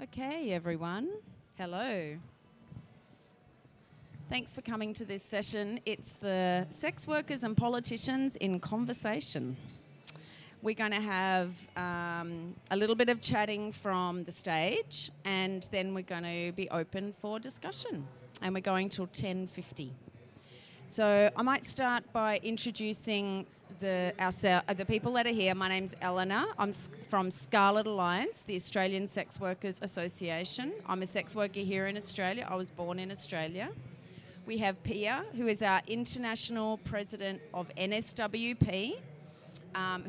Okay, everyone. Hello. Thanks for coming to this session. It's the Sex Workers and Politicians in Conversation. We're going to have a little bit of chatting from the stage, and then we're going to be open for discussion. And we're going till 10:50. So I might start by introducing the people that are here. My name's Eleanor. I'm from Scarlett Alliance, the Australian Sex Workers Association. I'm a sex worker here in Australia. I was born in Australia. We have Pia, who is our international president of NSWP,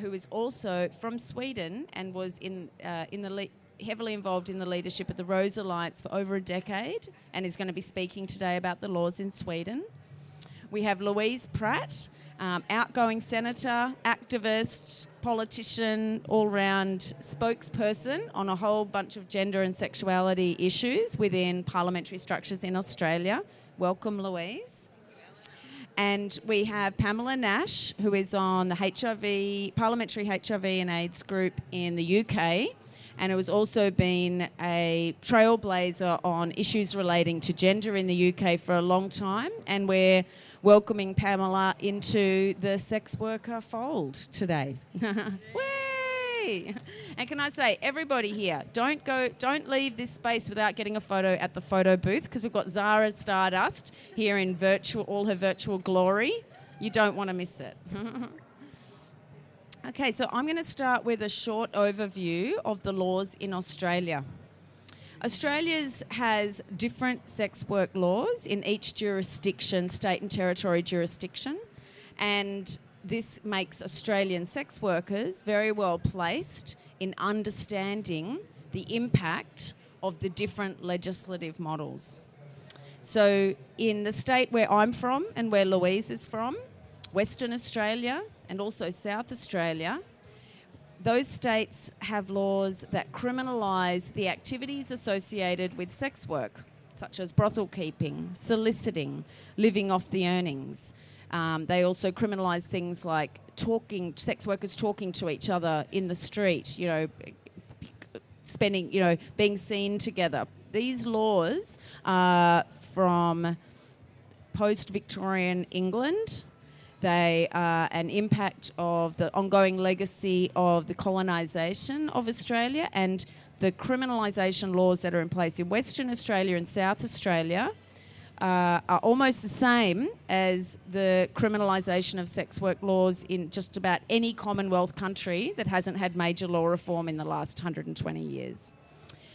who is also from Sweden and was heavily involved in the leadership of the Rose Alliance for over a decade and is going to be speaking today about the laws in Sweden. We have Louise Pratt, outgoing senator, activist, politician, all-round spokesperson on a whole bunch of gender and sexuality issues within parliamentary structures in Australia. Welcome, Louise. And we have Pamela Nash, who is on the parliamentary HIV and AIDS group in the UK, and who has also been a trailblazer on issues relating to gender in the UK for a long time. And we're welcoming Pamela into the sex worker fold today. Way! And can I say, everybody here, don't leave this space without getting a photo at the photo booth, because we've got Zara Stardust here in all her virtual glory. You don't want to miss it. Okay, so I'm going to start with a short overview of the laws in Australia. Australia's has different sex work laws in each jurisdiction, state and territory jurisdiction, and this makes Australian sex workers very well placed in understanding the impact of the different legislative models. So in the state where I'm from and where Louise is from, Western Australia and also South Australia, those states have laws that criminalise the activities associated with sex work, such as brothel keeping, soliciting, living off the earnings. They also criminalise things like sex workers talking to each other in the street, being seen together. These laws are from post-Victorian England. They are an impact of the ongoing legacy of the colonisation of Australia, and the criminalisation laws that are in place in Western Australia and South Australia are almost the same as the criminalisation of sex work laws in just about any Commonwealth country that hasn't had major law reform in the last 120 years.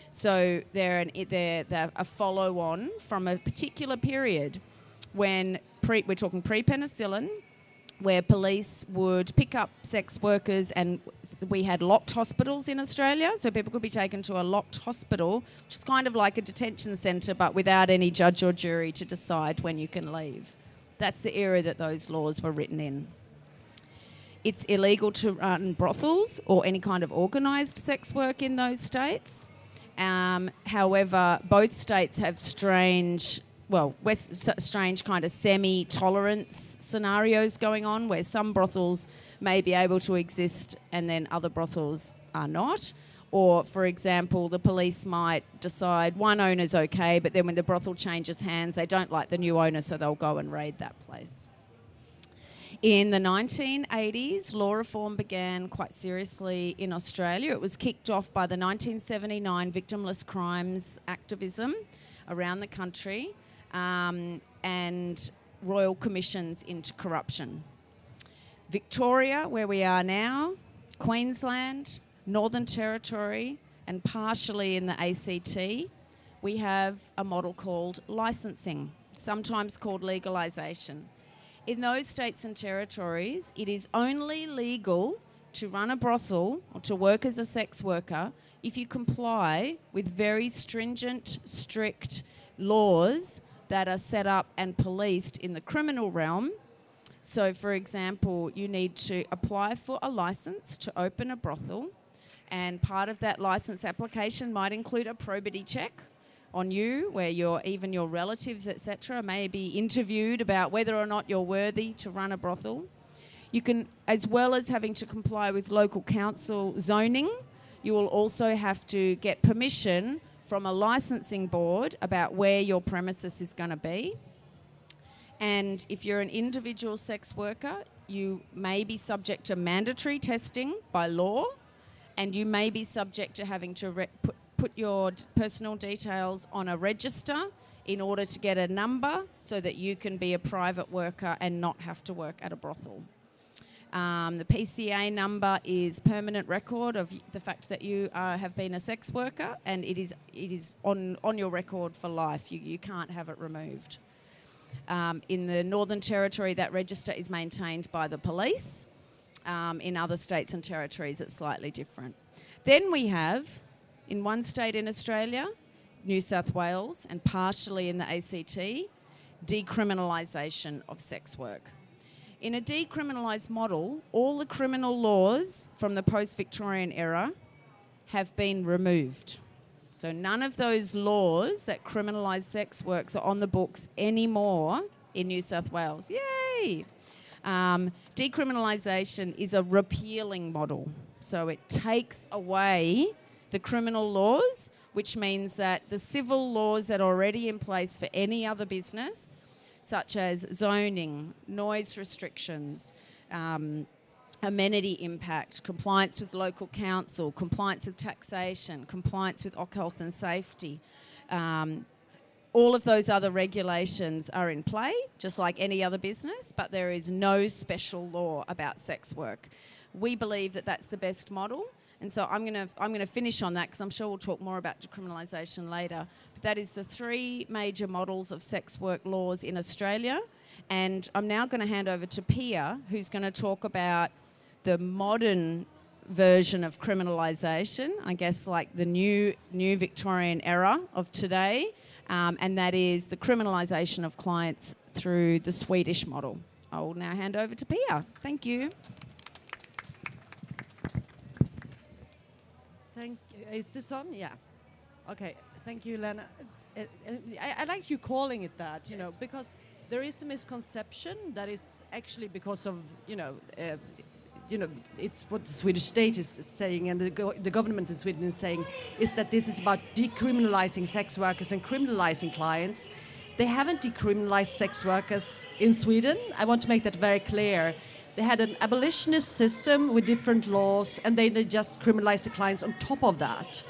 So they're a follow-on from a particular period when we're talking pre-penicillin, where police would pick up sex workers, and we had locked hospitals in Australia, so people could be taken to a locked hospital, which is kind of like a detention centre, but without any judge or jury to decide when you can leave. That's the era that those laws were written in. It's illegal to run brothels or any kind of organised sex work in those states. However, both states have strange kind of semi-tolerance scenarios going on, where some brothels may be able to exist and then other brothels are not. Or, for example, the police might decide one owner's okay, but then when the brothel changes hands, they don't like the new owner, so they'll go and raid that place. In the 1980s, law reform began quite seriously in Australia. It was kicked off by the 1979 victimless crimes activism around the country, and royal commissions into corruption. Victoria, where we are now, Queensland, Northern Territory, and partially in the ACT, we have a model called licensing, sometimes called legalisation. In those states and territories, it is only legal to run a brothel or to work as a sex worker if you comply with very stringent, strict laws that are set up and policed in the criminal realm. So, for example, you need to apply for a licence to open a brothel, and part of that licence application might include a probity check on you, where even your relatives, etc., may be interviewed about whether or not you're worthy to run a brothel. You can, as well as having to comply with local council zoning, you will also have to get permission from a licensing board about where your premises is going to be. And if you're an individual sex worker, you may be subject to mandatory testing by law, and you may be subject to having to put your personal details on a register in order to get a number so that you can be a private worker and not have to work at a brothel. The PCA number is permanent record of the fact that you have been a sex worker, and it is on your record for life. You can't have it removed. In the Northern Territory, that register is maintained by the police. In other states and territories, it's slightly different. Then we have, in one state in Australia, New South Wales, and partially in the ACT, decriminalisation of sex work. In a decriminalised model, all the criminal laws from the post-Victorian era have been removed. So none of those laws that criminalise sex works are on the books anymore in New South Wales. Yay! Decriminalisation is a repealing model. So it takes away the criminal laws, which means that the civil laws that are already in place for any other business, such as zoning, noise restrictions, amenity impact, compliance with local council, compliance with taxation, compliance with health and safety. All of those other regulations are in play, just like any other business, but there is no special law about sex work. We believe that that's the best model, and so I'm going to finish on that because I'm sure we'll talk more about decriminalisation later. But that is the three major models of sex work laws in Australia, and I'm now going to hand over to Pia, who's going to talk about the modern version of criminalisation, I guess like the new Victorian era of today, and that is the criminalisation of clients through the Swedish model. I will now hand over to Pia. Thank you. Thank you. Is this on? Yeah. Okay. Thank you, Lena. I like you calling it that, you know, because there is a misconception that is actually because of, it's what the Swedish state is saying, and the government in Sweden is saying, is that this is about decriminalizing sex workers and criminalizing clients. They haven't decriminalized sex workers in Sweden. I want to make that very clear. They had an abolitionist system with different laws, and they just criminalized the clients on top of that.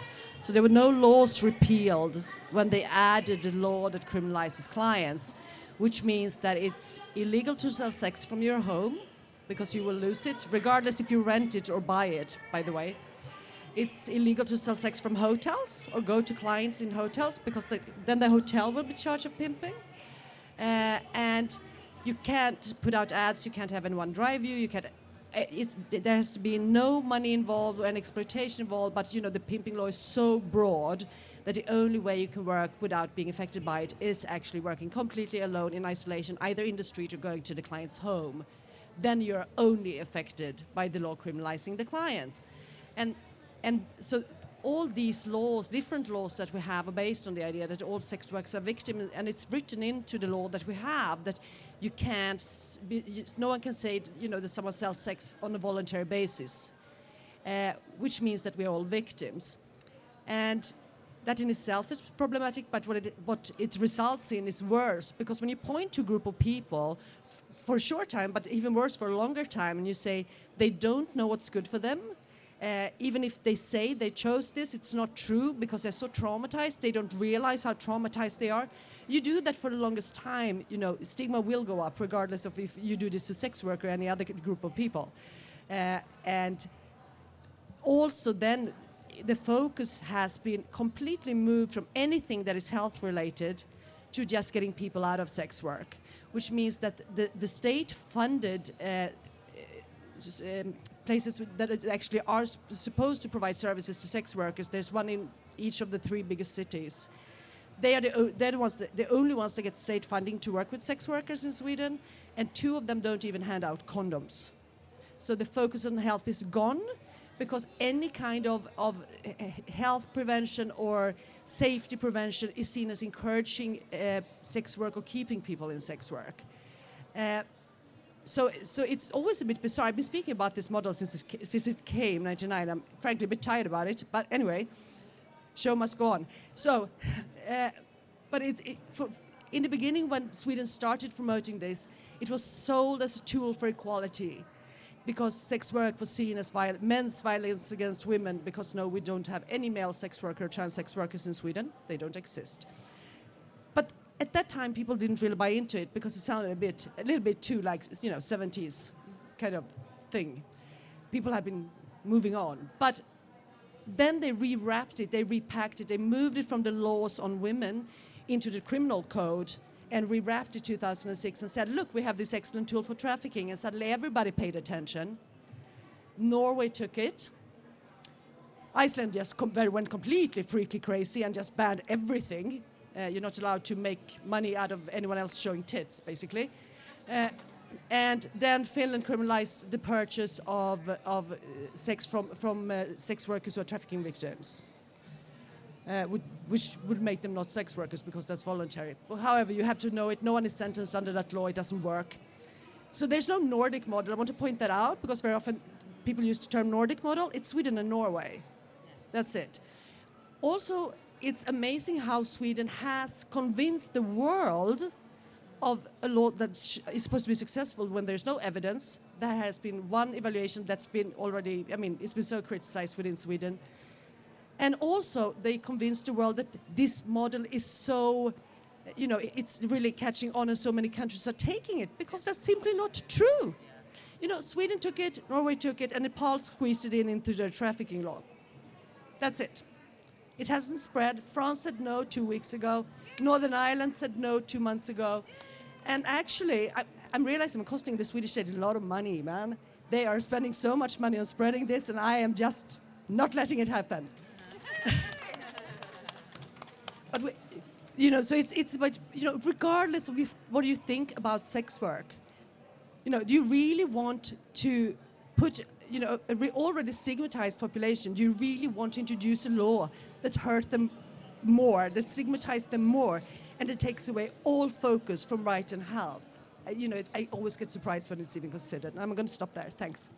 So there were no laws repealed when they added the law that criminalizes clients, which means that it's illegal to sell sex from your home, because you will lose it, regardless if you rent it or buy it, by the way. It's illegal to sell sex from hotels or go to clients in hotels, because then the hotel will be charged of pimping. And you can't put out ads, you can't have anyone drive you, you can't, there has to be no money involved or any exploitation involved, but the pimping law is so broad that the only way you can work without being affected by it is actually working completely alone in isolation, either in the street or going to the client's home. Then you're only affected by the law criminalizing the client. And so all these laws, different laws that we have, are based on the idea that all sex workers are victims, and it's written into the law that we have that you can't, no one can say, that someone sells sex on a voluntary basis, which means that we're all victims. And that in itself is problematic, but what it results in is worse, because when you point to a group of people for a short time, but even worse for a longer time, and you say they don't know what's good for them, even if they say they chose this, it's not true because they're so traumatized, they don't realize how traumatized they are. You do that for the longest time, stigma will go up regardless of if you do this to sex worker or any other group of people. And also then the focus has been completely moved from anything that is health related to just getting people out of sex work, which means that the state funded places that actually are supposed to provide services to sex workers. There's one in each of the 3 biggest cities. They're the only ones that get state funding to work with sex workers in Sweden, and 2 of them don't even hand out condoms. So the focus on health is gone, because any kind of health prevention or safety prevention is seen as encouraging sex work or keeping people in sex work. So it's always a bit bizarre. I've been speaking about this model since it came, 1999. I'm frankly a bit tired about it. But anyway, show must go on. So, but in the beginning when Sweden started promoting this, it was sold as a tool for equality, because sex work was seen as men's violence against women, because no, we don't have any male sex worker or trans sex workers in Sweden. They don't exist. But at that time, people didn't really buy into it because it sounded a little bit too like, 70s kind of thing. People have been moving on. But then they rewrapped it, they repacked it, they moved it from the laws on women into the criminal code and rewrapped it 2006 and said, look, we have this excellent tool for trafficking, and suddenly everybody paid attention. Norway took it. Iceland just went completely freaky crazy and just banned everything. You're not allowed to make money out of anyone else showing tits, basically. And then Finland criminalized the purchase of sex from sex workers who are trafficking victims. Which would make them not sex workers because that's voluntary. Well, however, you have to know it. No one is sentenced under that law. It doesn't work. So there's no Nordic model. I want to point that out because very often people use the term Nordic model. It's Sweden and Norway. That's it. Also, it's amazing how Sweden has convinced the world of a law that is supposed to be successful when there's no evidence. There has been one evaluation that's been already, it's been so criticized within Sweden. And also, they convinced the world that this model is so, it's really catching on and so many countries are taking it, because that's simply not true. Sweden took it, Norway took it, and Nepal squeezed it into their trafficking law. That's it. It hasn't spread. France said no 2 weeks ago. Northern Ireland said no 2 months ago. And actually, I'm realizing I'm costing the Swedish state a lot of money, man. They are spending so much money on spreading this, and I am just not letting it happen. But so it's about, regardless of what you think about sex work, do you really want to put, a already stigmatized population, do you really want to introduce a law that hurt them more, that stigmatizes them more, and it takes away all focus from right and health? I always get surprised when it's even considered. And I'm going to stop there. Thanks.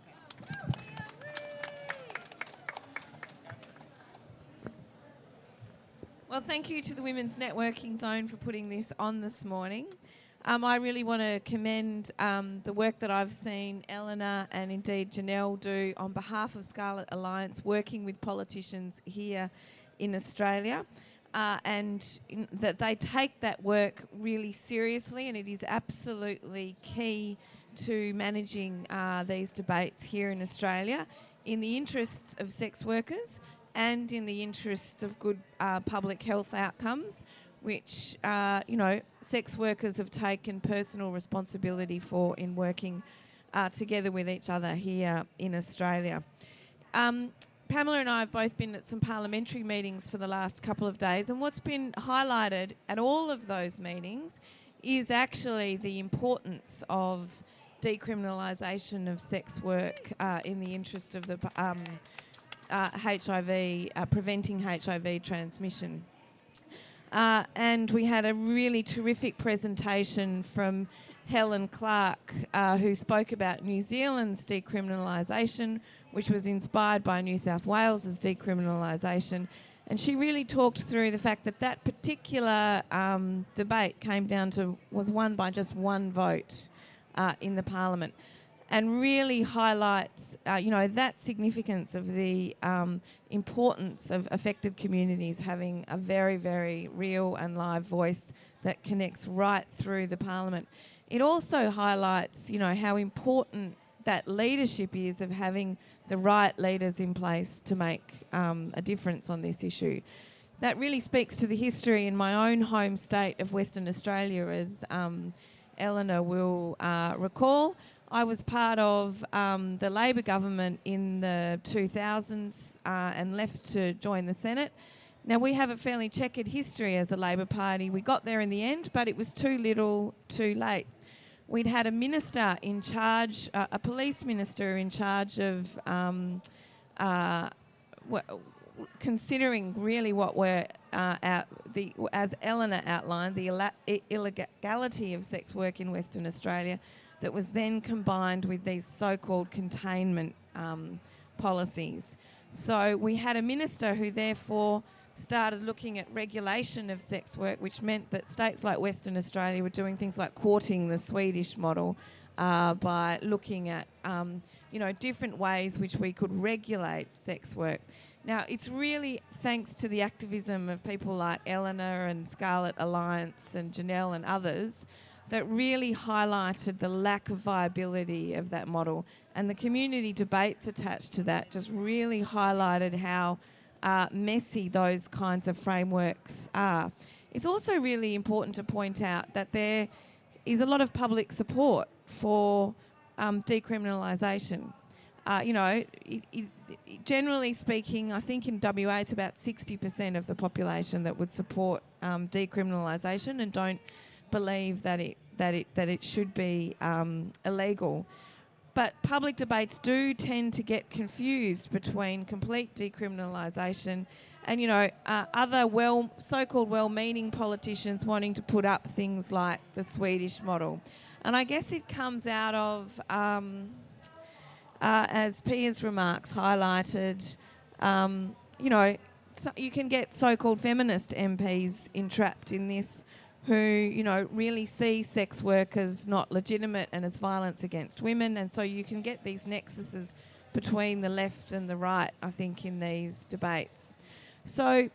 Well, thank you to the Women's Networking Zone for putting this on this morning. I really want to commend the work that I've seen Eleanor and indeed Janelle do on behalf of Scarlett Alliance, working with politicians here in Australia, and that they take that work really seriously, and it is absolutely key to managing these debates here in Australia in the interests of sex workers and in the interests of good public health outcomes, which, sex workers have taken personal responsibility for in working together with each other here in Australia. Pamela and I have both been at some parliamentary meetings for the last couple of days, and what's been highlighted at all of those meetings is actually the importance of decriminalisation of sex work in the interest of the HIV, preventing HIV transmission. And we had a really terrific presentation from Helen Clark, who spoke about New Zealand's decriminalisation, which was inspired by New South Wales's decriminalisation. And she really talked through the fact that that particular debate was won by just one vote in the Parliament, and really highlights, that significance of the importance of affected communities having a very, very real and live voice that connects right through the Parliament. It also highlights, how important that leadership is of having the right leaders in place to make a difference on this issue. That really speaks to the history in my own home state of Western Australia, as Eleanor will recall. I was part of the Labor government in the 2000s and left to join the Senate. Now, we have a fairly checkered history as a Labor Party. We got there in the end, but it was too little, too late. We'd had a minister in charge, a police minister in charge of considering really what were, as Eleanor outlined, the illegality of sex work in Western Australia, that was then combined with these so-called containment policies. So we had a minister who therefore started looking at regulation of sex work, which meant that states like Western Australia were doing things like courting the Swedish model by looking at different ways which we could regulate sex work. Now, it's really thanks to the activism of people like Eleanor and Scarlett Alliance and Janelle and others that really highlighted the lack of viability of that model. And the community debates attached to that just really highlighted how messy those kinds of frameworks are. It's also really important to point out that there is a lot of public support for decriminalisation. Generally speaking, I think in WA it's about 60% of the population that would support decriminalisation and don't believe that it should be illegal. But public debates do tend to get confused between complete decriminalisation and other so-called well-meaning politicians wanting to put up things like the Swedish model. And I guess it comes out of as Pia's remarks highlighted, so you can get so-called feminist MPs entrapped in this who, really see sex work as not legitimate and as violence against women. And so you can get these nexuses between the left and the right, I think, in these debates. So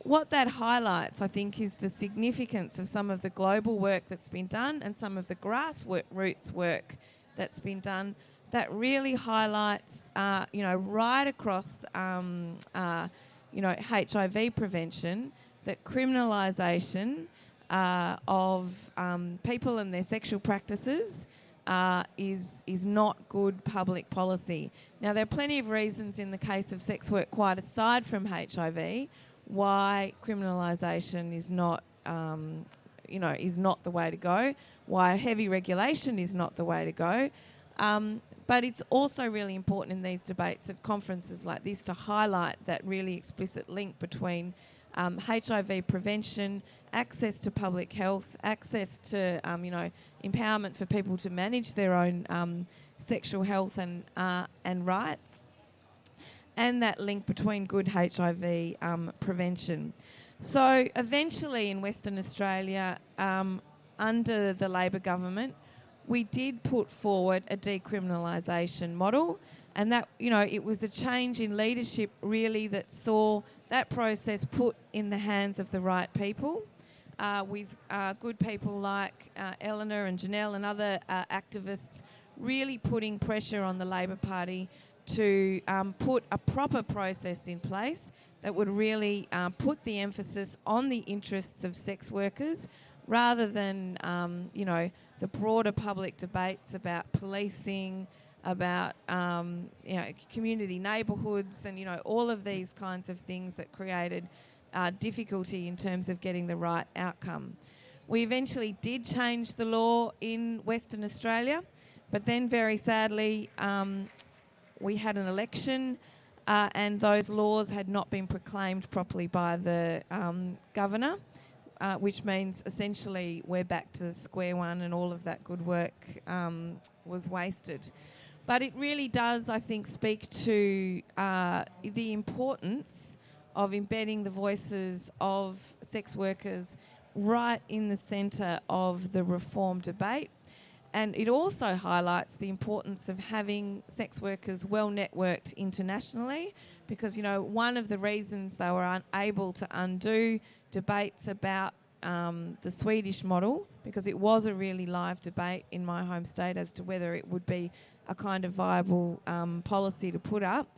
what that highlights, I think, is the significance of some of the global work that's been done and some of the grassroots work that's been done that really highlights, right across, HIV prevention, that criminalisation of people and their sexual practices is not good public policy. Now, there are plenty of reasons in the case of sex work, quite aside from HIV, why criminalisation is not, is not the way to go, why heavy regulation is not the way to go. But it's also really important in these debates at conferences like this to highlight that really explicit link between HIV prevention, access to public health, access to empowerment for people to manage their own sexual health and rights, and that link between good HIV prevention. So eventually in Western Australia, under the Labor government, we did put forward a decriminalisation model, and that, it was a change in leadership really that saw that process put in the hands of the right people, with good people like Eleanor and Janelle and other activists really putting pressure on the Labor Party to put a proper process in place that would really put the emphasis on the interests of sex workers rather than, the broader public debates about policing, about, community neighbourhoods and, all of these kinds of things that created difficulty in terms of getting the right outcome. We eventually did change the law in Western Australia, but then very sadly we had an election and those laws had not been proclaimed properly by the governor, which means essentially we're back to square one and all of that good work was wasted. But it really does, I think, speak to the importance of embedding the voices of sex workers right in the centre of the reform debate. And it also highlights the importance of having sex workers well networked internationally, because, one of the reasons they were unable to undo debates about the Swedish model, because it was a really live debate in my home state as to whether it would be a kind of viable policy to put up,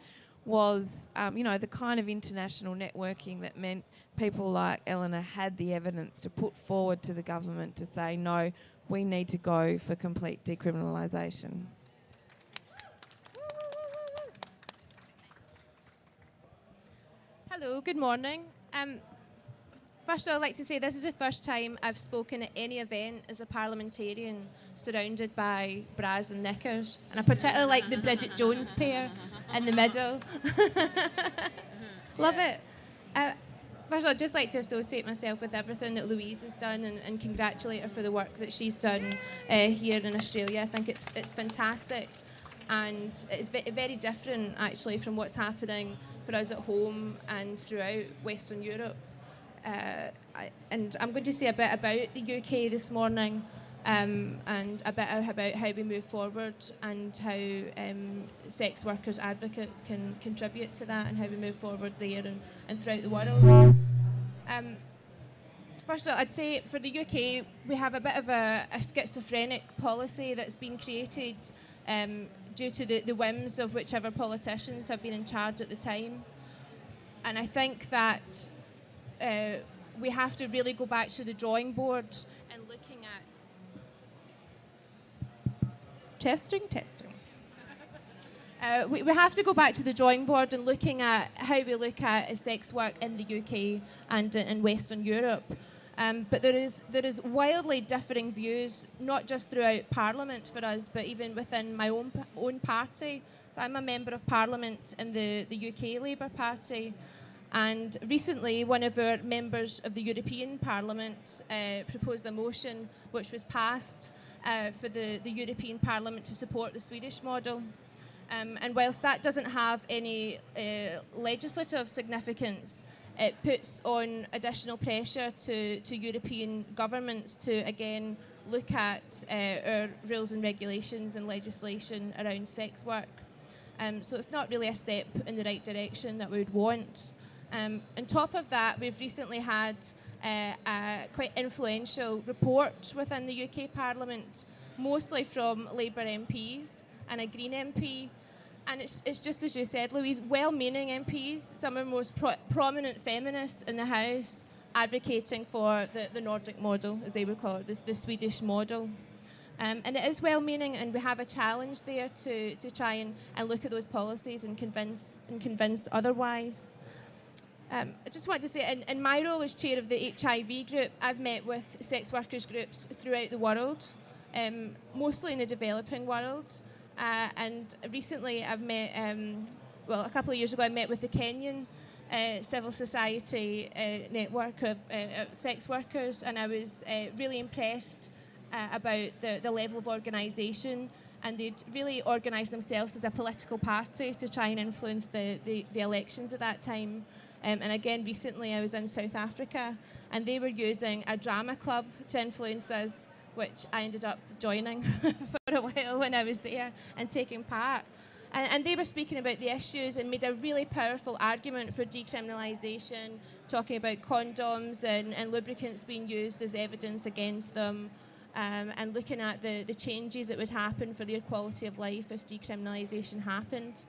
was, the kind of international networking that meant people like Eleanor had the evidence to put forward to the government to say, no, we need to go for complete decriminalisation. Hello, good morning. First of all, I'd like to say this is the first time I've spoken at any event as a parliamentarian surrounded by bras and knickers, and I particularly like the Bridget Jones pair in the middle. Love it. First of all, I'd just like to associate myself with everything that Louise has done and congratulate her for the work that she's done here in Australia. I think it's fantastic, and it's very different actually from what's happening for us at home and throughout Western Europe. And I'm going to say a bit about the UK this morning, and a bit about how we move forward and how sex workers advocates can contribute to that and how we move forward there and throughout the world. First of all, I'd say for the UK, we have a bit of a schizophrenic policy that's been created due to the whims of whichever politicians have been in charge at the time. And I think that we have to really go back to the drawing board and looking at... Testing. We have to go back to the drawing board and looking at how we look at sex work in the UK and in Western Europe. But there is wildly differing views, not just throughout Parliament for us, but even within my own party. So I'm a member of Parliament in the UK Labour Party, and recently one of our members of the European Parliament proposed a motion which was passed for the European Parliament to support the Swedish model. And whilst that doesn't have any legislative significance, it puts on additional pressure to European governments to, again, look at our rules and regulations and legislation around sex work. So it's not really a step in the right direction that we would want. On top of that, we've recently had a quite influential report within the UK Parliament, mostly from Labour MPs and a Green MP. And it's just as you said, Louise, well-meaning MPs, some of the most prominent feminists in the House, advocating for the Nordic model, as they would call it, the Swedish model. And it is well-meaning, and we have a challenge there to try and look at those policies and convince otherwise. I just want to say, in my role as chair of the HIV group, I've met with sex workers groups throughout the world, mostly in the developing world. And recently I've met, a couple of years ago I met with the Kenyan civil society network of sex workers, and I was really impressed about the level of organisation, and they'd really organised themselves as a political party to try and influence the elections at that time. And again, recently I was in South Africa, and they were using a drama club to influence us, which I ended up joining for a while when I was there and taking part. And they were speaking about the issues and made a really powerful argument for decriminalisation, talking about condoms and lubricants being used as evidence against them, and looking at the changes that would happen for their quality of life if decriminalisation happened.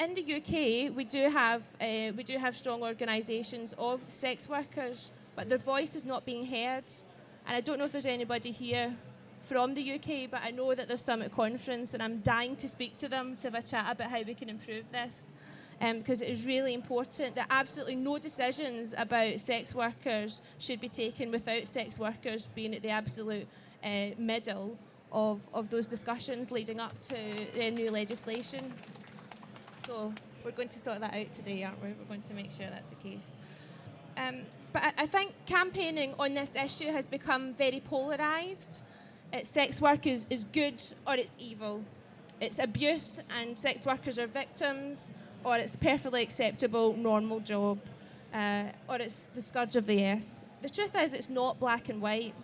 In the UK, we do have strong organisations of sex workers, but their voice is not being heard. And I don't know if there's anybody here from the UK, but I know that there's some at conference, and I'm dying to speak to them to have a chat about how we can improve this, because it is really important that absolutely no decisions about sex workers should be taken without sex workers being at the absolute middle of those discussions leading up to new legislation. So we're going to sort that out today, aren't we? We're going to make sure that's the case. But I think campaigning on this issue has become very polarised. Sex work is good or it's evil. It's abuse and sex workers are victims, or it's perfectly acceptable, normal job, or it's the scourge of the earth. The truth is it's not black and white.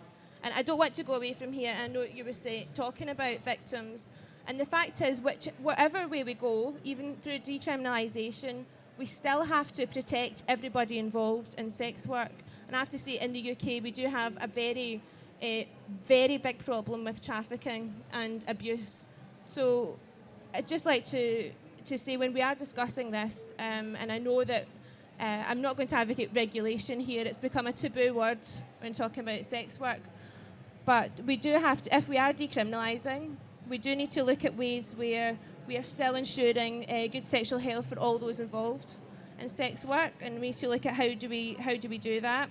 And I don't want to go away from here. I know you were talking about victims. And the fact is, whatever way we go, even through decriminalisation, we still have to protect everybody involved in sex work. And I have to say, in the UK, we do have a very big problem with trafficking and abuse. So I'd just like to say, when we are discussing this, and I know that I'm not going to advocate regulation here, it's become a taboo word when talking about sex work. But we do have to, if we are decriminalising, we do need to look at ways where we are still ensuring good sexual health for all those involved in sex work, and we need to look at how do we do that.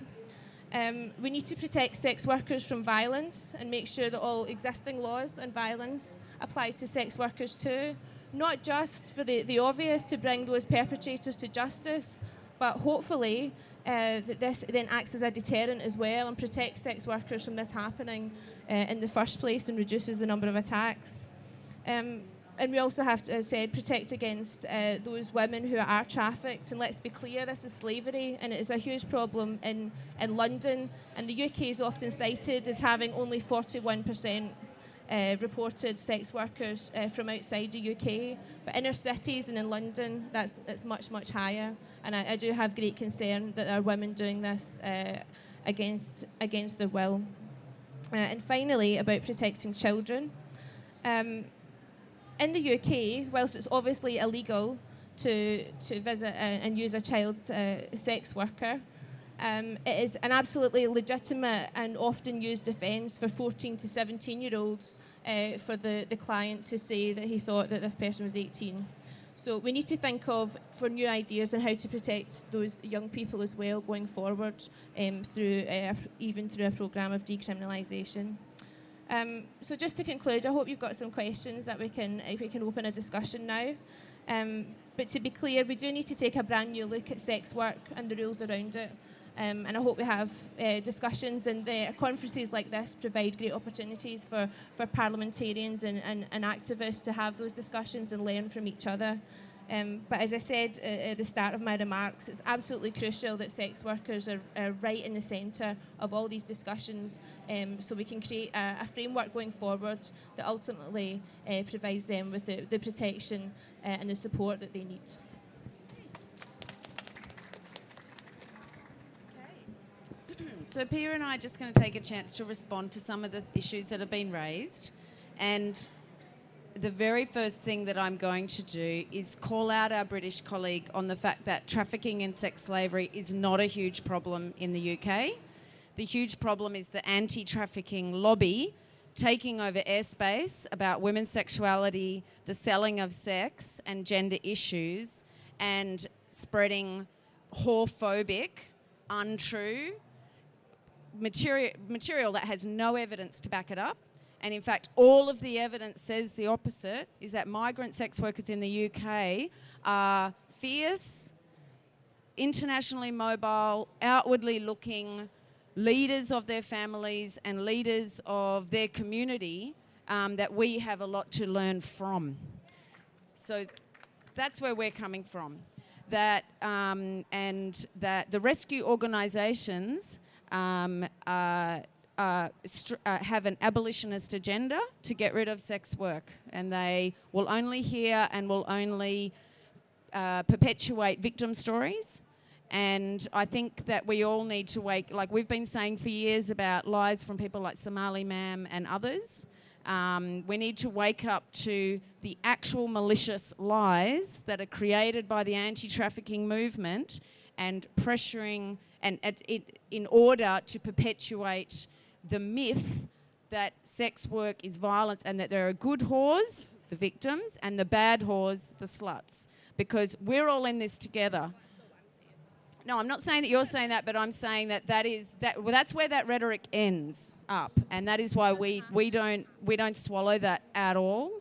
We need to protect sex workers from violence and make sure that all existing laws on violence apply to sex workers too, not just for the obvious to bring those perpetrators to justice, but hopefully that this then acts as a deterrent as well and protects sex workers from this happening in the first place and reduces the number of attacks. and we also have to, as I said, protect against those women who are trafficked. And let's be clear, this is slavery, and it is a huge problem in London. And the UK is often cited as having only 41% reported sex workers from outside the UK. But inner cities and in London, it's much, much higher. And I do have great concern that there are women doing this against their will. And finally, about protecting children. In the UK, whilst it's obviously illegal to visit and use a child sex worker, it is an absolutely legitimate and often used defence for 14 to 17-year-olds for the client to say that he thought that this person was 18. So we need to think for new ideas on how to protect those young people as well going forward, even through a programme of decriminalisation. So just to conclude, I hope you've got some questions that we can open a discussion now. But to be clear, we do need to take a brand new look at sex work and the rules around it. And I hope we have discussions, and conferences like this provide great opportunities for parliamentarians and activists to have those discussions and learn from each other. But as I said at the start of my remarks, it's absolutely crucial that sex workers are right in the centre of all these discussions, so we can create a framework going forward that ultimately provides them with the protection and the support that they need. So Pia and I are just going to take a chance to respond to some of the issues that have been raised. And the very first thing that I'm going to do is call out our British colleague on the fact that trafficking and sex slavery is not a huge problem in the UK. The huge problem is the anti-trafficking lobby taking over airspace about women's sexuality, the selling of sex and gender issues, and spreading whorephobic, untrue material that has no evidence to back it up. And in fact, all of the evidence says the opposite, is that migrant sex workers in the UK are fierce, internationally mobile, outwardly looking leaders of their families and leaders of their community that we have a lot to learn from. So that's where we're coming from. That, and that the rescue organisations have an abolitionist agenda to get rid of sex work, and they will only hear and will only perpetuate victim stories. And I think that we all need to wake, like we've been saying for years about lies from people like Somali Ma'am and others. We need to wake up to the actual malicious lies that are created by the anti-trafficking movement and pressuring in order to perpetuate the myth that sex work is violence and that there are good whores, the victims, and the bad whores, the sluts. Because we're all in this together. No, I'm not saying that you're saying that, but I'm saying that's where that rhetoric ends up, and that is why we don't swallow that at all.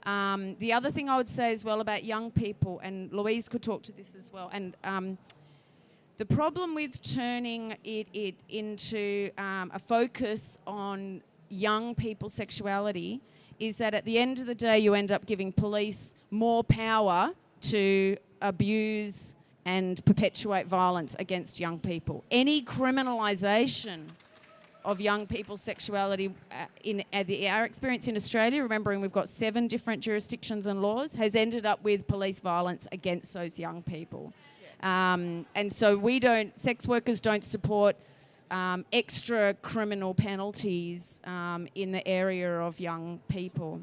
The other thing I would say as well about young people, and Louise could talk to this as well, and the problem with turning it into a focus on young people's sexuality is that at the end of the day you end up giving police more power to abuse and perpetuate violence against young people. Any criminalisation of young people's sexuality in our experience in Australia, remembering we've got 7 different jurisdictions and laws, has ended up with police violence against those young people. And so sex workers don't support extra criminal penalties in the area of young people.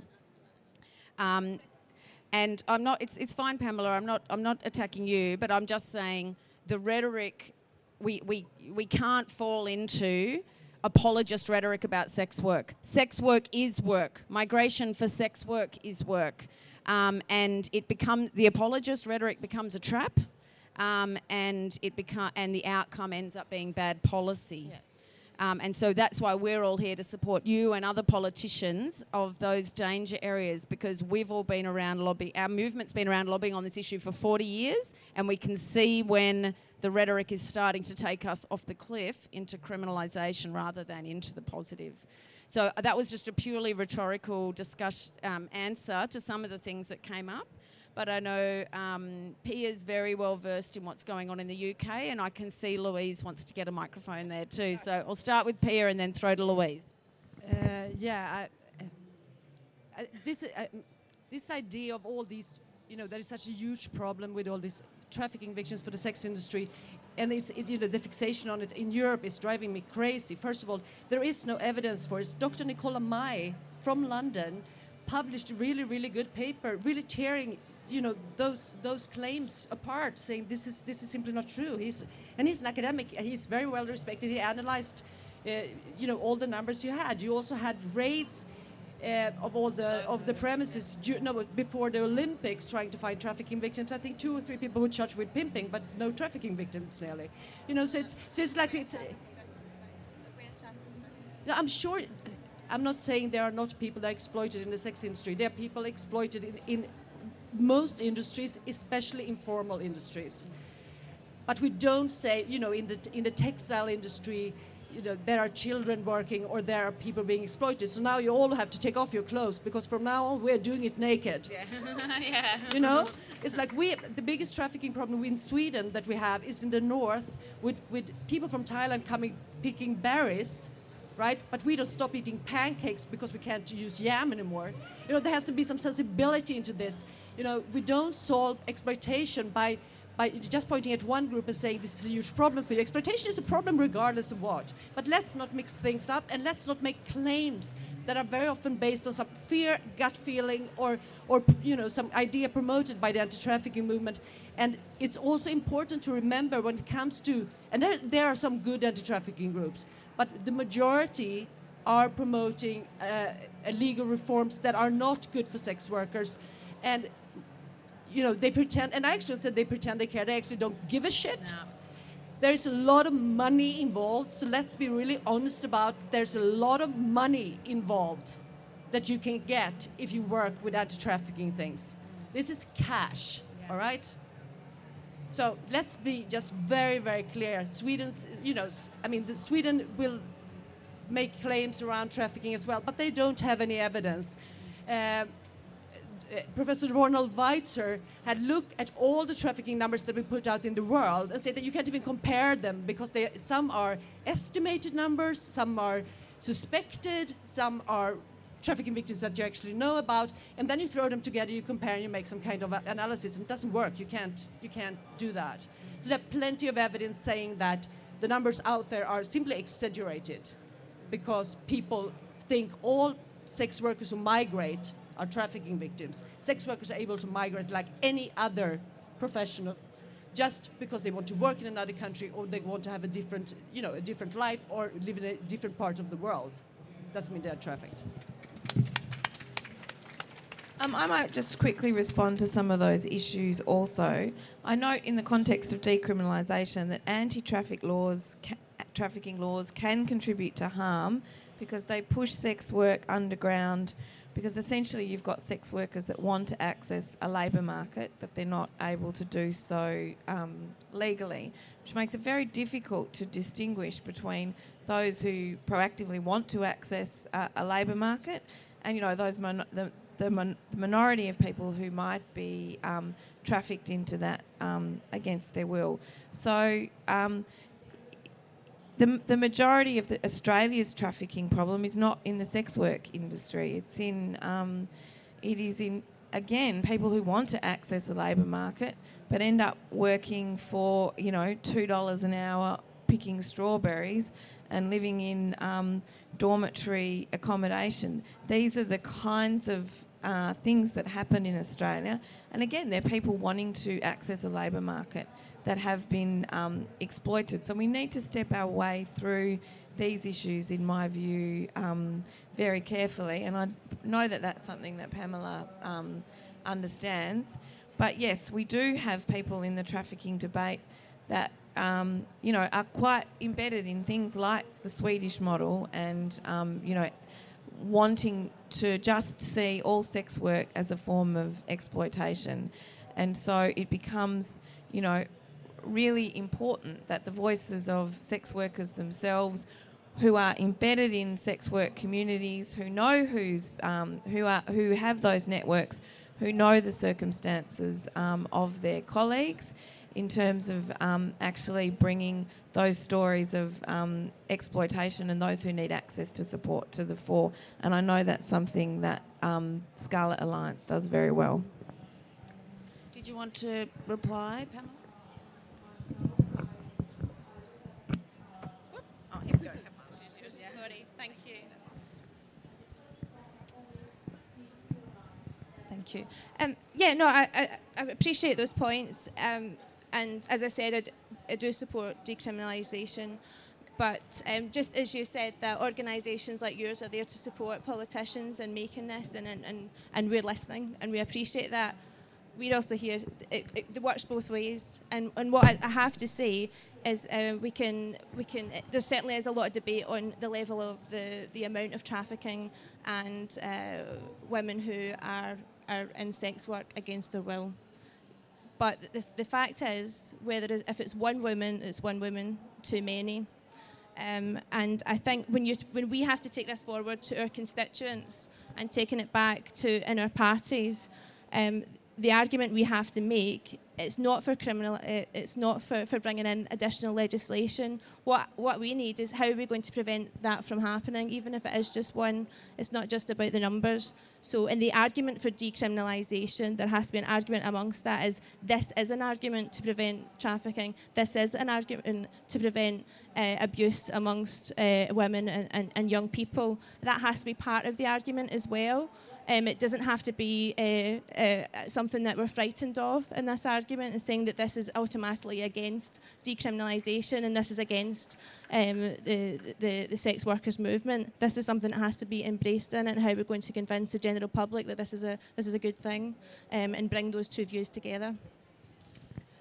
And I'm not, it's fine, Pamela, I'm not attacking you, but I'm just saying the rhetoric, we can't fall into apologist rhetoric about sex work. Sex work is work. Migration for sex work is work. And the apologist rhetoric becomes a trap. And the outcome ends up being bad policy. Yeah. And so that's why we're all here to support you and other politicians of those danger areas, because we've all been around our movement's been around lobbying on this issue for 40 years, and we can see when the rhetoric is starting to take us off the cliff into criminalisation rather than into the positive. So that was just a purely rhetorical answer to some of the things that came up. But I know Pia is very well versed in what's going on in the UK, and I can see Louise wants to get a microphone there too. So I'll start with Pia and then throw to Louise. This idea of all these, there is such a huge problem with all these trafficking victims for the sex industry, and the fixation on it in Europe is driving me crazy. First of all, there is no evidence for it. Dr. Nicola Mai from London published a really, really good paper, really tearing those claims apart, saying this is simply not true. He's an academic. He's very well respected. He analyzed all the numbers you had. You also had raids of all the premises before the Olympics, trying to find trafficking victims. I think 2 or 3 people were charged with pimping, but no trafficking victims nearly. So it's like it's. I'm sure. I'm not saying there are not people that are exploited in the sex industry. There are people exploited in most industries, especially informal industries. But we don't say, in the textile industry, there are children working or there are people being exploited. So now you all have to take off your clothes because from now on we're doing it naked. Yeah. Yeah. It's like the biggest trafficking problem in Sweden that we have is in the north with people from Thailand picking berries. Right? But we don't stop eating pancakes because we can't use yam anymore. There has to be some sensibility into this. We don't solve exploitation by just pointing at one group and saying this is a huge problem for you. Exploitation is a problem regardless of what. But let's not mix things up, and let's not make claims that are very often based on some fear, gut feeling, or some idea promoted by the anti-trafficking movement. And it's also important to remember when it comes to, and there are some good anti-trafficking groups, but the majority are promoting legal reforms that are not good for sex workers. And, they pretend, and I actually said they pretend they care, they actually don't give a shit. No. There's a lot of money involved, so let's be really honest about there's a lot of money involved that you can get if you work with anti-trafficking things. This is cash, all right? So let's be just very, very clear. Sweden will make claims around trafficking as well, but they don't have any evidence. Professor Ronald Weitzer had looked at all the trafficking numbers that we put out in the world and said that you can't even compare them because some are estimated numbers, some are suspected, some are trafficking victims that you actually know about, and then you throw them together, you compare, and you make some kind of analysis, and it doesn't work. You can't do that. So there are plenty of evidence saying that the numbers out there are simply exaggerated because people think all sex workers who migrate are trafficking victims. Sex workers are able to migrate like any other professional just because they want to work in another country or they want to have a different life or live in a different part of the world. Doesn't mean they're trafficked. I might just quickly respond to some of those issues also. I note in the context of decriminalisation that anti-trafficking laws can contribute to harm because they push sex work underground, because essentially you've got sex workers that want to access a labour market that they're not able to do so legally, which makes it very difficult to distinguish between those who proactively want to access a labour market and those the minority of people who might be trafficked into that against their will. So the majority of Australia's trafficking problem is not in the sex work industry. It's it is in, again, people who want to access the labour market but end up working for, $2 an hour picking strawberries and living in dormitory accommodation. These are the kinds of things that happen in Australia. And again, they're people wanting to access a labour market that have been exploited. So we need to step our way through these issues, in my view, very carefully. And I know that that's something that Pamela understands. But yes, we do have people in the trafficking debate that are quite embedded in things like the Swedish model and, wanting to just see all sex work as a form of exploitation. And so it becomes, really important that the voices of sex workers themselves who are embedded in sex work communities, who know who have those networks, who know the circumstances of their colleagues, in terms of actually bringing those stories of exploitation and those who need access to support to the fore. And I know that's something that Scarlett Alliance does very well. Did you want to reply, Pamela? Oh, here we go. Sorry, thank you. Thank you. Yeah, no, I appreciate those points. And as I said, I do support decriminalisation. But just as you said, that organisations like yours are there to support politicians in making this, and we're listening, and we appreciate that. We're also here. It works both ways. And what I have to say is we can. There certainly is a lot of debate on the level of the amount of trafficking and women who are in sex work against their will. But the fact is, if it's one woman, it's one woman too many. And I think when we have to take this forward to our constituents and taking it back to in our parties, the argument we have to make, it's not for bringing in additional legislation. What we need is, how are we going to prevent that from happening, even if it is just one. It's not just about the numbers. So in the argument for decriminalisation, there has to be an argument amongst that is, this is an argument to prevent trafficking. This is an argument to prevent abuse amongst women and young people. That has to be part of the argument as well. It doesn't have to be something that we're frightened of in this argument, and saying that this is automatically against decriminalisation and this is against the sex workers movement. This is something that has to be embraced in it, and how we're going to convince the general public that this is a good thing, and bring those two views together.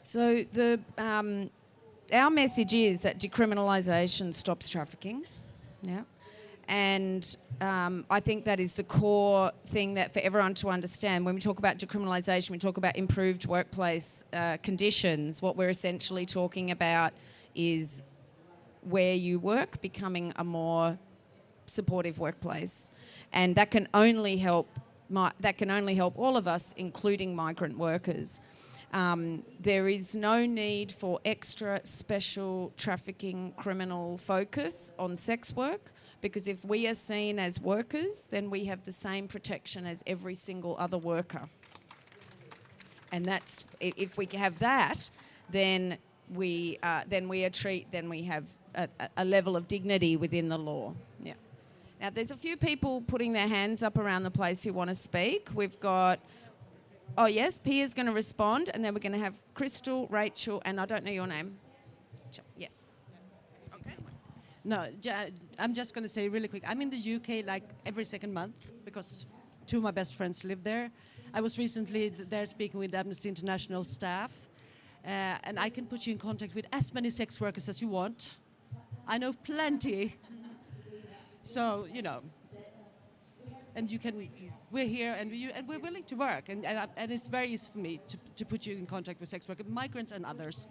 So our message is that decriminalisation stops trafficking. Yeah. And I think that is the core thing that for everyone to understand. When we talk about decriminalisation, we talk about improved workplace conditions. What we're essentially talking about is where you work becoming a more supportive workplace, and that can only help all of us, including migrant workers. There is no need for extra special trafficking criminal focus on sex work, because if we are seen as workers, then we have the same protection as every single other worker. And that's, if we have that, then we have a level of dignity within the law. Yeah. Now, there's a few people putting their hands up around the place who want to speak. We've got, oh yes, Pia's going to respond, and then we're going to have Crystal, Rachel, and I don't know your name. Yeah. No, I'm just going to say really quick. I'm in the UK like every second month because two of my best friends live there. I was recently there speaking with Amnesty International staff, and I can put you in contact with as many sex workers as you want. I know plenty. So, you know, and you can, we're here and we're willing to work, and it's very easy for me to put you in contact with sex workers, migrants and others.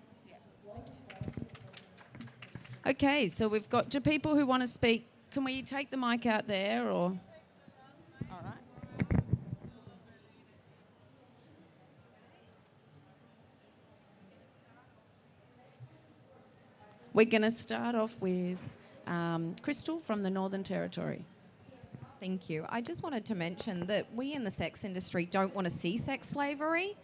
Okay, so we've got, do people who want to speak, can we take the mic out there, or? All right. We're going to start off with Crystal from the Northern Territory. Thank you. I just wanted to mention that we in the sex industry don't want to see sex slavery.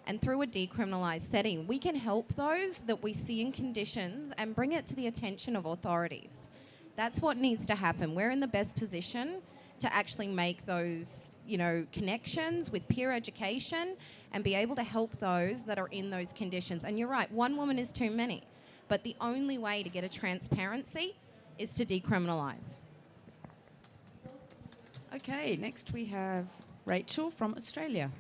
And through a decriminalised setting, we can help those that we see in conditions and bring it to the attention of authorities. That's what needs to happen. We're in the best position to actually make those, you know, connections with peer education and be able to help those that are in those conditions. And you're right, one woman is too many. But the only way to get a transparency is to decriminalise. Okay, next we have Rachel from Australia.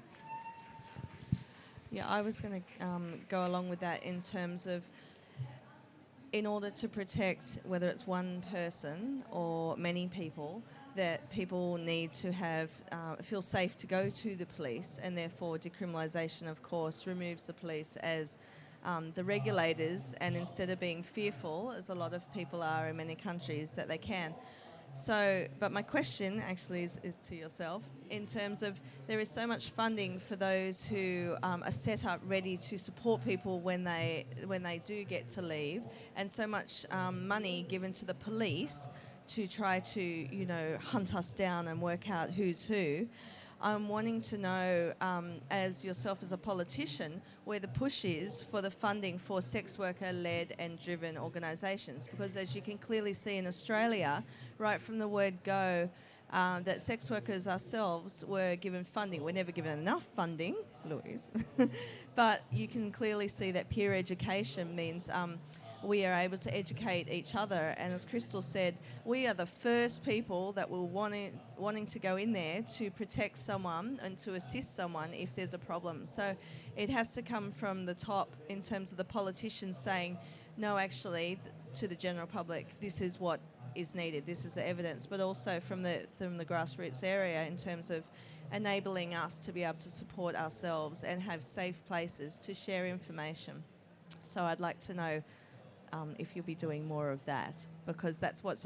Yeah, I was going to go along with that in terms of, in order to protect whether it's one person or many people, that people need to have feel safe to go to the police, and therefore decriminalisation, of course, removes the police as the regulators, and instead of being fearful, as a lot of people are in many countries, that they can. So, but my question actually is to yourself, in terms of there is so much funding for those who are set up ready to support people when they do get to leave, and so much money given to the police to try to, you know, hunt us down and work out who's who. I'm wanting to know, as yourself as a politician, where the push is for the funding for sex worker-led and driven organisations. Because as you can clearly see in Australia, right from the word go, that sex workers ourselves were given funding. We're never given enough funding, Louise. But you can clearly see that peer education means we are able to educate each other, and as Crystal said, we are the first people that will wanting to go in there to protect someone and to assist someone if there's a problem. So it has to come from the top in terms of the politicians saying, no, actually, to the general public, this is what is needed, this is the evidence, but also from the grassroots area in terms of enabling us to be able to support ourselves and have safe places to share information. So I'd like to know if you'll be doing more of that, because that's what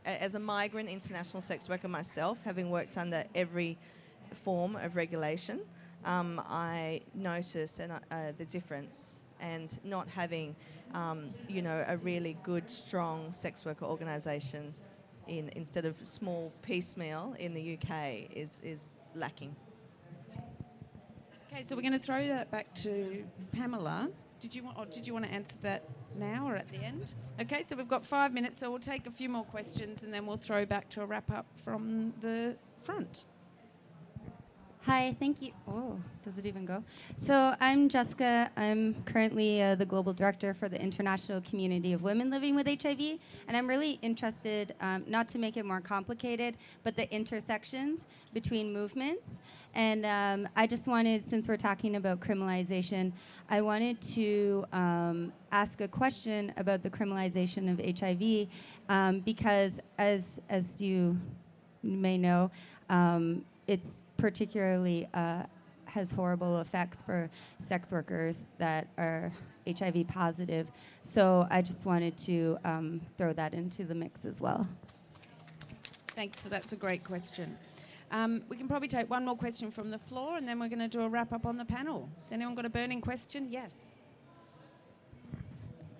as a migrant international sex worker myself, having worked under every form of regulation, I notice the difference, and not having you know, a really good, strong sex worker organisation instead of small piecemeal in the UK is lacking. Okay, so we're going to throw that back to Pamela. Did you want to answer that now or at the end? Okay, so we've got 5 minutes, so we'll take a few more questions and then we'll throw back to a wrap-up from the front. Hi, thank you. Oh, does it even go? So I'm Jessica. I'm currently the Global Director for the International Community of Women Living with HIV, and I'm really interested, not to make it more complicated, but the intersections between movements. And I just wanted, since we're talking about criminalization, I wanted to ask a question about the criminalization of HIV, because as you may know, it's particularly has horrible effects for sex workers that are HIV positive. So I just wanted to throw that into the mix as well. Thanks, so that's a great question. We can probably take one more question from the floor and then we're going to do a wrap up on the panel. Has anyone got a burning question? Yes.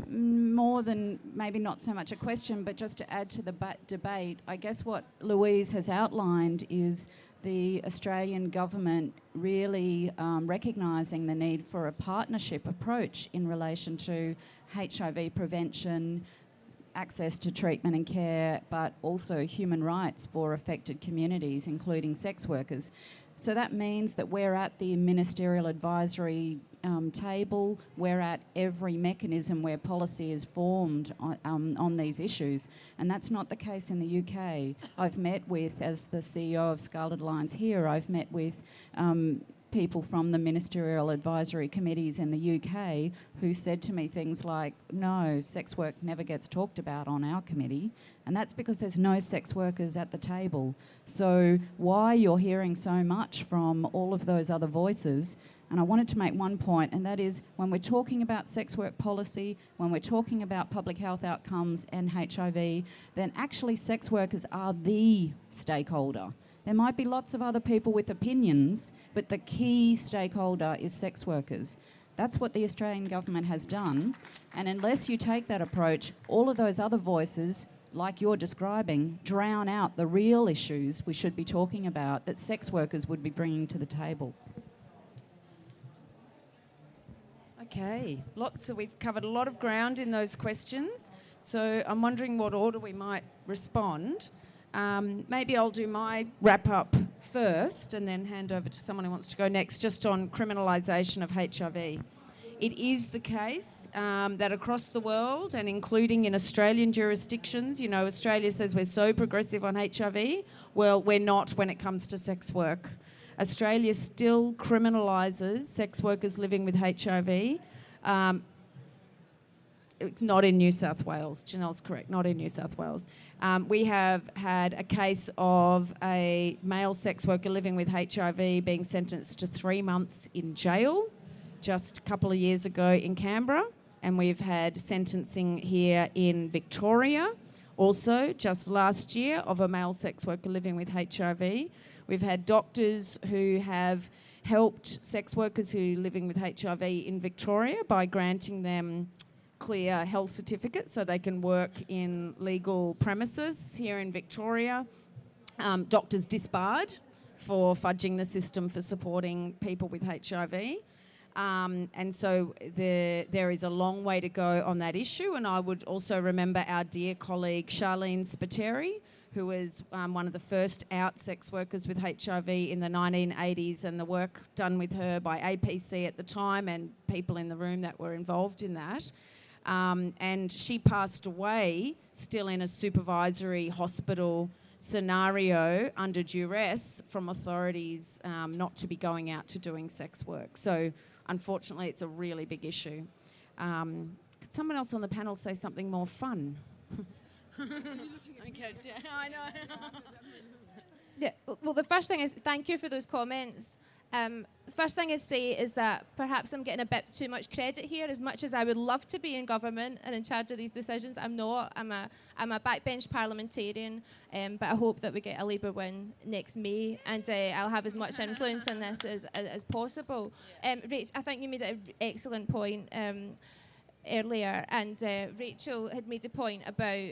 More than maybe not so much a question, but just to add to the debate, I guess what Louise has outlined is the Australian government really recognising the need for a partnership approach in relation to HIV prevention, access to treatment and care, but also human rights for affected communities, including sex workers. So that means that we're at the ministerial advisory table, we're at every mechanism where policy is formed on these issues, and that's not the case in the UK. I've met with, as the CEO of Scarlett Alliance here, I've met with people from the ministerial advisory committees in the UK who said to me things like, no, sex work never gets talked about on our committee, and that's because there's no sex workers at the table. So why you're hearing so much from all of those other voices, and I wanted to make one point, and that is when we're talking about sex work policy, when we're talking about public health outcomes and HIV, then actually sex workers are the stakeholder. There might be lots of other people with opinions, but the key stakeholder is sex workers. That's what the Australian government has done. And unless you take that approach, all of those other voices, like you're describing, drown out the real issues we should be talking about that sex workers would be bringing to the table. Okay, so we've covered a lot of ground in those questions. So I'm wondering what order we might respond. Maybe I'll do my wrap-up first and then hand over to someone who wants to go next, just on criminalisation of HIV. It is the case that across the world, and including in Australian jurisdictions, you know, Australia says we're so progressive on HIV. Well, we're not when it comes to sex work. Australia still criminalises sex workers living with HIV. It's not in New South Wales. Janelle's correct, not in New South Wales. We have had a case of a male sex worker living with HIV being sentenced to 3 months in jail just a couple of years ago in Canberra, and we've had sentencing here in Victoria also just last year of a male sex worker living with HIV. We've had doctors who have helped sex workers who are living with HIV in Victoria by granting them clear health certificates so they can work in legal premises here in Victoria. Doctors disbarred for fudging the system for supporting people with HIV. And so there is a long way to go on that issue. And I would also remember our dear colleague Charlene Spiteri, who was one of the first out sex workers with HIV in the 1980s, and the work done with her by APC at the time and people in the room that were involved in that. And she passed away still in a supervisory hospital scenario under duress from authorities not to be going out to doing sex work. So unfortunately, it's a really big issue. Could someone else on the panel say something more fun? Okay, yeah, I know. Yeah, well, the first thing is thank you for those comments. First thing I'd say is that perhaps I'm getting a bit too much credit here. As much as I would love to be in government and in charge of these decisions, I'm not. I'm a backbench parliamentarian, but I hope that we get a Labour win next May, and I'll have as much influence in this as possible. Rach, I think you made an excellent point earlier, and Rachel had made a point about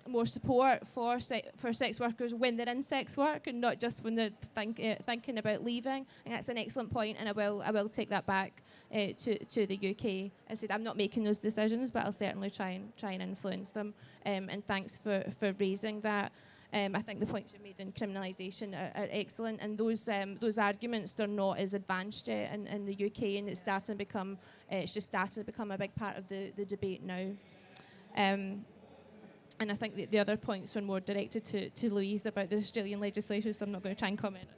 more support for sex workers when they're in sex work and not just when they're thinking about leaving. And that's an excellent point, and I will take that back to the UK. I said I'm not making those decisions, but I'll certainly try and influence them. And thanks for raising that. I think the points you made in criminalisation are excellent, and those arguments are not as advanced yet in the UK, and it's just started to become a big part of the debate now. And I think the other points were more directed to Louise about the Australian legislation, so I'm not going to try and comment.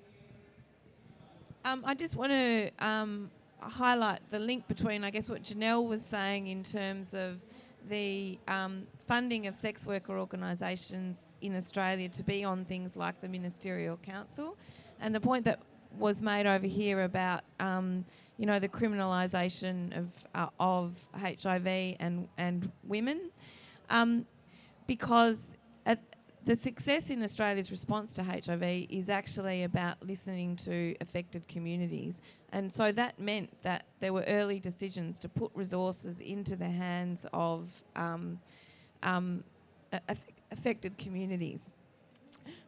I just want to highlight the link between, I guess, what Janelle was saying in terms of the funding of sex worker organisations in Australia to be on things like the Ministerial Council, and the point that was made over here about the criminalisation of HIV and women, because the success in Australia's response to HIV is actually about listening to affected communities. And so that meant that there were early decisions to put resources into the hands of affected communities.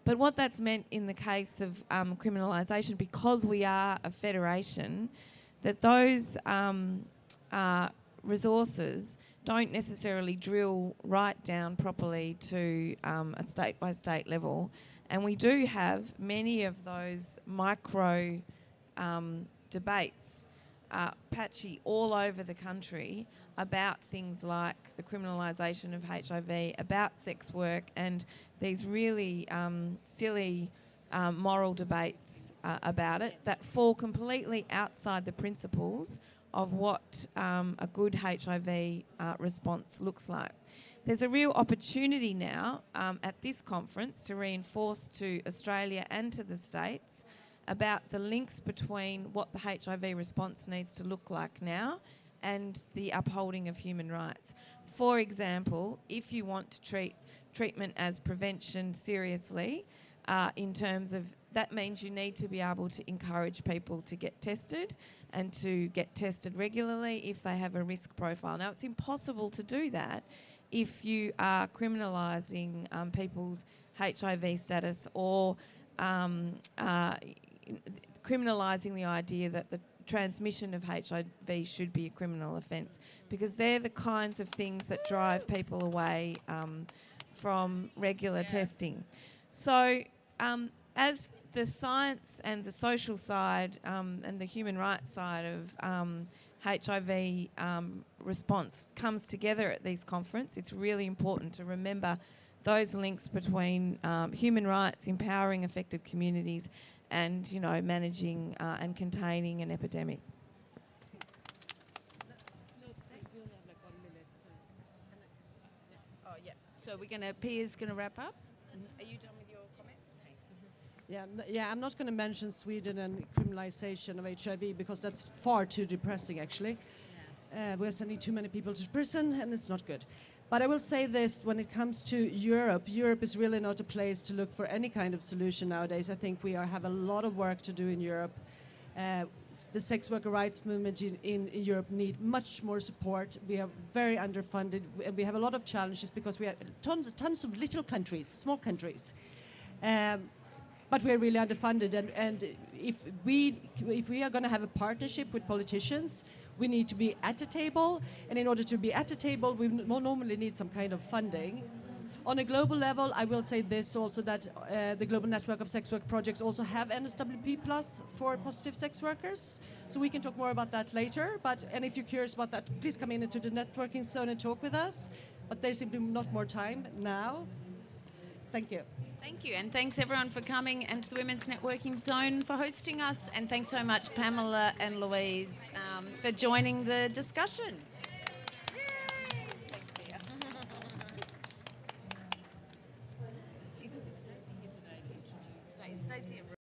But what that's meant in the case of criminalisation, because we are a federation, that those resources don't necessarily drill right down properly to a state-by-state level. And we do have many of those micro debates patchy all over the country about things like the criminalisation of HIV, about sex work, and these really silly moral debates about it that fall completely outside the principles of what a good HIV response looks like. There's a real opportunity now at this conference to reinforce to Australia and to the States about the links between what the HIV response needs to look like now and the upholding of human rights. For example, if you want to treat treatment as prevention seriously, in terms of that means you need to be able to encourage people to get tested and to get tested regularly if they have a risk profile. Now, it's impossible to do that if you are criminalising people's HIV status or criminalising the idea that the transmission of HIV should be a criminal offence, because they're the kinds of things that drive people away from regular testing. So as the science and the social side and the human rights side of HIV response comes together at these conferences, it's really important to remember those links between human rights, empowering affected communities, and managing and containing an epidemic. Oh yeah. So Pia's gonna wrap up. Are you done with your comments? Thanks. Yeah, I'm not going to mention Sweden and criminalization of HIV because that's far too depressing, actually. We're sending too many people to prison, and it's not good. But I will say this, when it comes to Europe, Europe is really not a place to look for any kind of solution nowadays. I think we have a lot of work to do in Europe. The sex worker rights movement in Europe need much more support. We are very underfunded, and we have a lot of challenges because we have tons of little countries, small countries. But we're really underfunded, and if we are going to have a partnership with politicians, we need to be at the table, and in order to be at the table, we normally need some kind of funding. On a global level, I will say this also, that the Global Network of Sex Work Projects also have NSWP Plus for positive sex workers, so we can talk more about that later. And if you're curious about that, please come into the networking zone and talk with us, but there's simply not more time now. Thank you. Thank you, and thanks everyone for coming, and to the Women's Networking Zone for hosting us, and thanks so much Pamela and Louise for joining the discussion.